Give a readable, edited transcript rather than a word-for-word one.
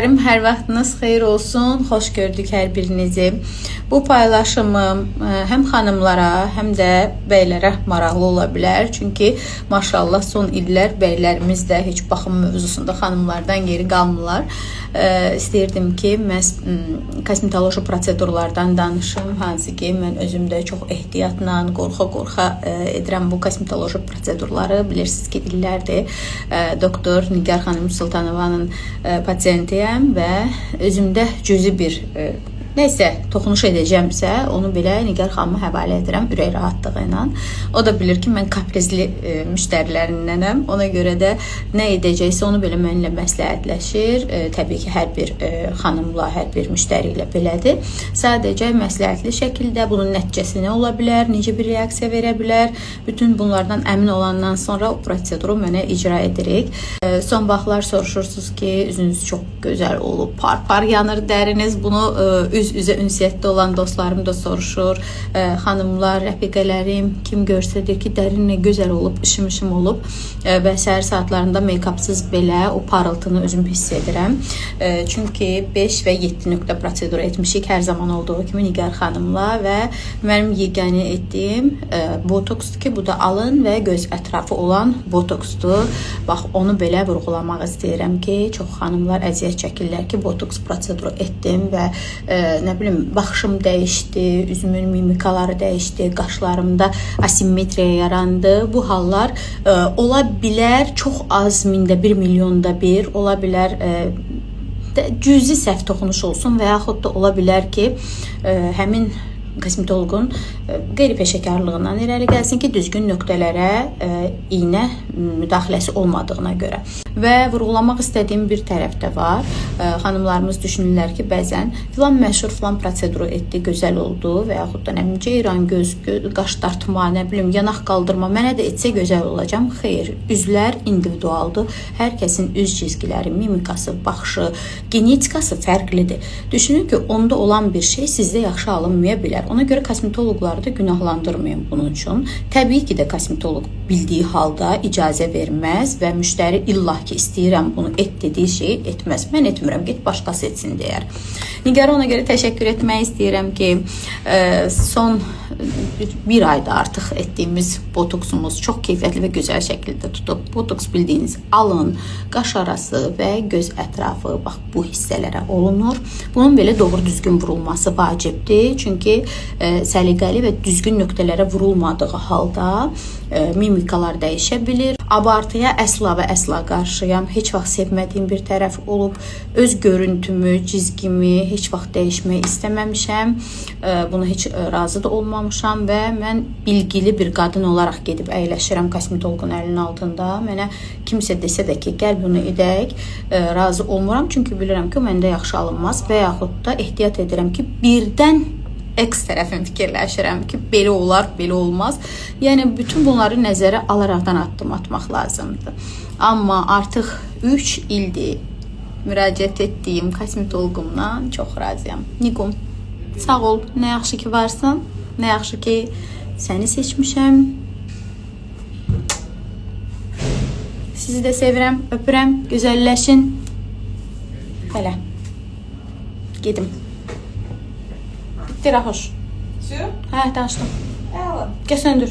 Hər vaxtınız xeyir olsun, xoş gördük hər birinizi. Bu paylaşımım həm xanımlara, həm də bəylərə maraqlı ola bilər. Çünki maşallah son illər bəylərimiz də heç baxım mövzusunda xanımlardan geri qalmırlar. İstəyirdim ki, məhz kosmetoloji prosedurlardan danışım, hansı ki, mən özümdə çox ehtiyatla, qorxa-qorxa edirəm bu kosmetoloji prosedurları. Bilirsiniz ki, illərdir doktor Nigar xanım Sultanovanın pasiyentiyəm və özümdə cüzi bir nəysə toxunuş edəcəmsə, onu belə Nigar xanıma həvalə edirəm ürək rahatlığı ilə. O da bilir ki, mən kaprizli müştərilərindənəm. Ona görə də nə edəcəksə onu belə mənimlə məsləhətləşir. Təbii ki, hər bir xanımla, hər bir müştəri ilə belədir. Sadəcə məsləhətli şəkildə bunun nəticəsi nə ola bilər, necə bir reaksiya verə bilər. Bütün bunlardan əmin olandan sonra o proseduru mənə icra edirik. Son vaxtlar soruşursunuz ki, üzünüz çox gözəl olub, par-par yanır dəriniz. Bunu üz-üzə ünsiyyətdə olan dostlarım da soruşur. Xanımlar, rəfiqələrim kim görsə deyir ki, dərin nə gözəl olub, işim olub və səhər saatlarında meykapsız belə o parıltını özüm hiss edirəm. Çünki 5 və 7 nöqtə prosedur etmişik hər zaman olduğu kimi Nigar xanımla və mənim yeganə etdiyim botoksdur ki, bu da alın və göz ətrafı olan botoksdur. Bax, onu belə vurğulamaq istəyirəm ki, çox xanımlar əziyyət çəkirlər ki, botoks proseduru etdim və nə bilim, baxışım dəyişdi, üzümün mimikaları dəyişdi, qaşlarımda asimetriya yarandı. Bu hallar ola bilər çox az, mində 1 milyonda bir, ola bilər cüzi səhv toxunuş olsun və yaxud da ola bilər ki, həmin kosmetologun qeyri-peşəkarlığından irəli gəlsin ki, düzgün nöqtələrə iynə müdaxiləsi olmadığına görə. Və vurğulamaq istədiyim bir tərəf də var. Xanımlarımız düşünürlər ki, bəzən filan məşhur filan proseduru etdi, gözəl oldu və yaxud da nə bilim, ceyran göz, qaş dartma, nə bilim, yanaq qaldırma, mənə də etsə gözəl olacam. Xeyr, üzlər individualdır. Hər kəsin üz cizgiləri, mimikası, baxışı, genetikası fərqlidir. Düşünün ki, onda olan bir şey sizdə yaxşı alınmaya bilər. Ona görə kosmetoloqları da günahlandırmayın bunun üçün. Təbii ki də kosmetoloq bildiyi halda icazə verməz və müştəri illah ki, istəyirəm bunu et dediyi şeyi etməz. Mən etmirəm, get başqası etsin deyər. Nigar'a ona görə təşəkkür etmək istəyirəm ki, son bir ayda artıq etdiyimiz botoksumuz çox keyfiyyətli və gözəl şəkildə tutub. Botoks bildiyiniz alın, qaş arası və göz ətrafı, bax, bu hissələrə olunur. Bunun belə doğru düzgün vurulması vacibdir. Çünki səliqəli və düzgün nöqtələrə vurulmadığı halda mimikalar dəyişə bilir. Abartıya əsla və əsla qarşıyam. Heç vaxt sevmədiyim bir tərəf olub. Öz görüntümü, cizgimi heç vaxt dəyişmək istəməmişəm. Buna heç razı da olmamışam və mən bilgili bir qadın olaraq gedib əyləşirəm kosmetoloqun əlinin altında. Mənə kimsə desə də ki, gəl bunu edək, razı olmuram. Çünki bilirəm ki, məndə yaxşı alınmaz və yaxud da ehtiyat edirəm ki, birdən X tərəfin fikirləşirəm ki, belə olar, belə olmaz. Yəni, bütün bunları nəzərə alaraqdan addım atmaq lazımdır. Amma artıq 3 ildir müraciət etdiyim kosmetoloqumdan çox razıyam. Niqum, sağ ol, nə yaxşı ki varsan, nə yaxşı ki səni seçmişəm. Sizi də sevirəm, öpürəm, gözəlləşin. Belə, gedim. Bitti Rahoş. Все? Hə, danışdım. Ələm. Gəl söndür.